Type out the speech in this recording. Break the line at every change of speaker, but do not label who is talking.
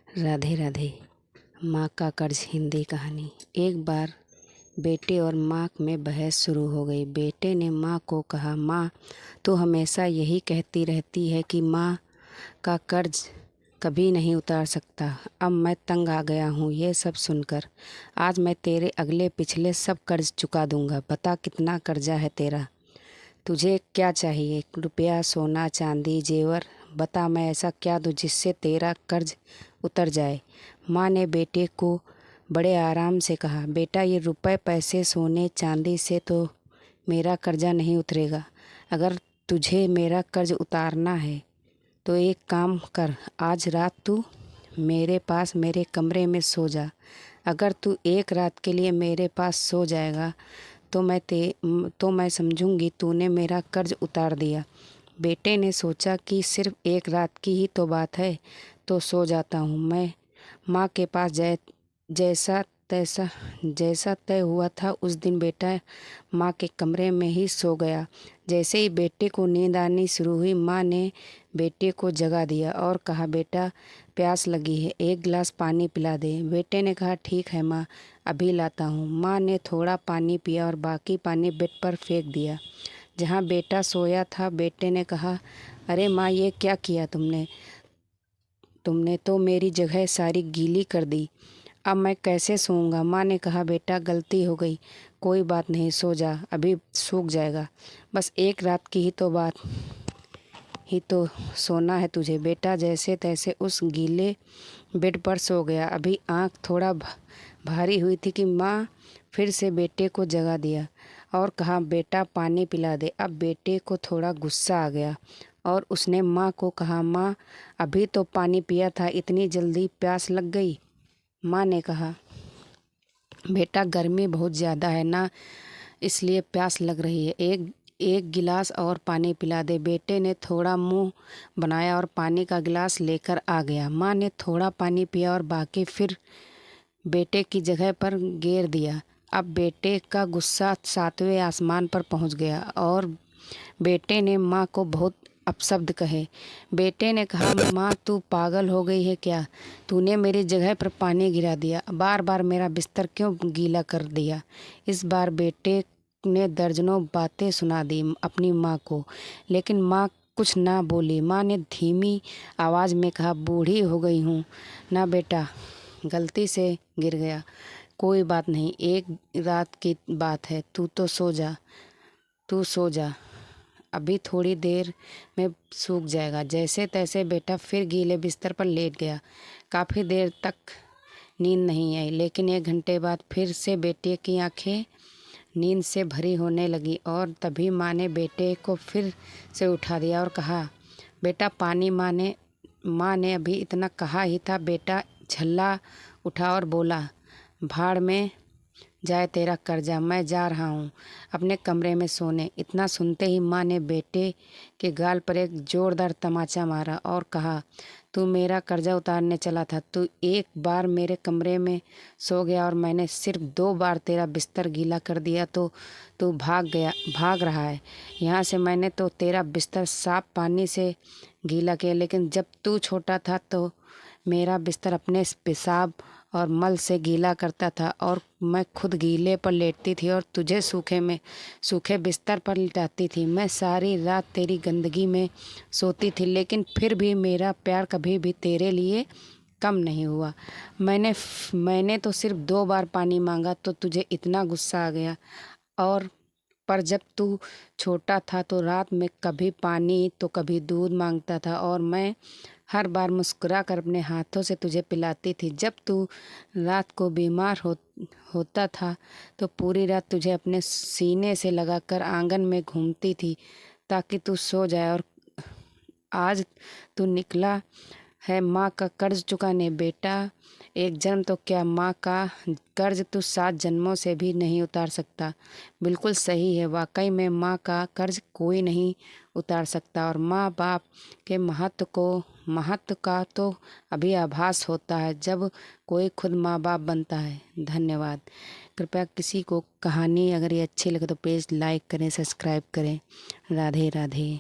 राधे राधे। माँ का कर्ज हिंदी कहानी। एक बार बेटे और माँ में बहस शुरू हो गई। बेटे ने माँ को कहा, माँ तो हमेशा यही कहती रहती है कि माँ का कर्ज कभी नहीं उतार सकता। अब मैं तंग आ गया हूँ ये सब सुनकर। आज मैं तेरे अगले पिछले सब कर्ज चुका दूंगा। बता कितना कर्जा है तेरा? तुझे क्या चाहिए? रुपया, सोना, चांदी, जेवर? बता, मैं ऐसा क्या दूँ जिससे तेरा कर्ज उतर जाए। माँ ने बेटे को बड़े आराम से कहा, बेटा ये रुपए, पैसे, सोने, चांदी से तो मेरा कर्जा नहीं उतरेगा। अगर तुझे मेरा कर्ज उतारना है तो एक काम कर, आज रात तू मेरे पास मेरे कमरे में सो जा। अगर तू एक रात के लिए मेरे पास सो जाएगा तो मैं समझूंगी तूने मेरा कर्ज उतार दिया। बेटे ने सोचा कि सिर्फ एक रात की ही तो बात है, तो सो जाता हूँ मैं। माँ के पास जैसा तय हुआ था उस दिन बेटा माँ के कमरे में ही सो गया। जैसे ही बेटे को नींद आनी शुरू हुई, माँ ने बेटे को जगा दिया और कहा, बेटा प्यास लगी है, एक गिलास पानी पिला दे। बेटे ने कहा, ठीक है माँ, अभी लाता हूँ। माँ ने थोड़ा पानी पिया और बाकी पानी बेड पर फेंक दिया जहाँ बेटा सोया था। बेटे ने कहा, अरे माँ, ये क्या किया तुमने? तुमने तो मेरी जगह सारी गीली कर दी। अब मैं कैसे सोऊंगा? माँ ने कहा, बेटा गलती हो गई, कोई बात नहीं, सो जा, अभी सूख जाएगा। बस एक रात की ही तो सोना है तुझे। बेटा जैसे तैसे उस गीले बेड पर सो गया। अभी आँख थोड़ा भारी हुई थी कि माँ फिर से बेटे को जगा दिया और कहा, बेटा पानी पिला दे। अब बेटे को थोड़ा गुस्सा आ गया और उसने माँ को कहा, माँ अभी तो पानी पिया था, इतनी जल्दी प्यास लग गई? माँ ने कहा, बेटा गर्मी बहुत ज़्यादा है ना, इसलिए प्यास लग रही है। एक गिलास और पानी पिला दे। बेटे ने थोड़ा मुंह बनाया और पानी का गिलास लेकर आ गया। माँ ने थोड़ा पानी पिया और बाकी फिर बेटे की जगह पर गिर दिया। अब बेटे का गुस्सा 7वें आसमान पर पहुंच गया और बेटे ने माँ को बहुत अपशब्द कहे। बेटे ने कहा, माँ तू पागल हो गई है क्या? तूने मेरी जगह पर पानी गिरा दिया, बार बार मेरा बिस्तर क्यों गीला कर दिया? इस बार बेटे ने दर्जनों बातें सुना दी अपनी माँ को, लेकिन माँ कुछ ना बोली। माँ ने धीमी आवाज़ में कहा, बूढ़ी हो गई हूँ ना बेटा, गलती से गिर गया, कोई बात नहीं, एक रात की बात है, तू सो जा, अभी थोड़ी देर में सूख जाएगा। जैसे तैसे बेटा फिर गीले बिस्तर पर लेट गया। काफ़ी देर तक नींद नहीं आई, लेकिन 1 घंटे बाद फिर से बेटे की आंखें नींद से भरी होने लगी और तभी माँ ने बेटे को फिर से उठा दिया और कहा, बेटा पानी। माँ ने अभी इतना कहा ही था, बेटा झल्ला उठा और बोला, भाड़ में जाए तेरा कर्जा, मैं जा रहा हूँ अपने कमरे में सोने। इतना सुनते ही माँ ने बेटे के गाल पर एक जोरदार तमाचा मारा और कहा, तू मेरा कर्जा उतारने चला था, तू एक बार मेरे कमरे में सो गया और मैंने सिर्फ 2 बार तेरा बिस्तर गीला कर दिया तो तू भाग रहा है यहाँ से। मैंने तो तेरा बिस्तर साफ पानी से गीला किया, लेकिन जब तू छोटा था तो मेरा बिस्तर अपने पेशाब और मल से गीला करता था और मैं खुद गीले पर लेटती थी और तुझे सूखे बिस्तर पर लिटाती थी। मैं सारी रात तेरी गंदगी में सोती थी, लेकिन फिर भी मेरा प्यार कभी भी तेरे लिए कम नहीं हुआ। मैंने तो सिर्फ 2 बार पानी मांगा तो तुझे इतना गुस्सा आ गया। और पर जब तू छोटा था तो रात में कभी पानी तो कभी दूध मांगता था और मैं हर बार मुस्कुरा कर अपने हाथों से तुझे पिलाती थी। जब तू रात को बीमार होता था तो पूरी रात तुझे अपने सीने से लगाकर आंगन में घूमती थी ताकि तू सो जाए। और आज तू निकला है माँ का कर्ज चुकाने। बेटा एक जन्म तो क्या, माँ का कर्ज तू 7 जन्मों से भी नहीं उतार सकता। बिल्कुल सही है, वाकई में माँ का कर्ज कोई नहीं उतार सकता और माँ बाप के महत्व का तो अभी आभास होता है जब कोई खुद माँ बाप बनता है। धन्यवाद। कृपया किसी को कहानी अगर ये अच्छी लगे तो प्लीज़ लाइक करें, सब्सक्राइब करें। राधे राधे।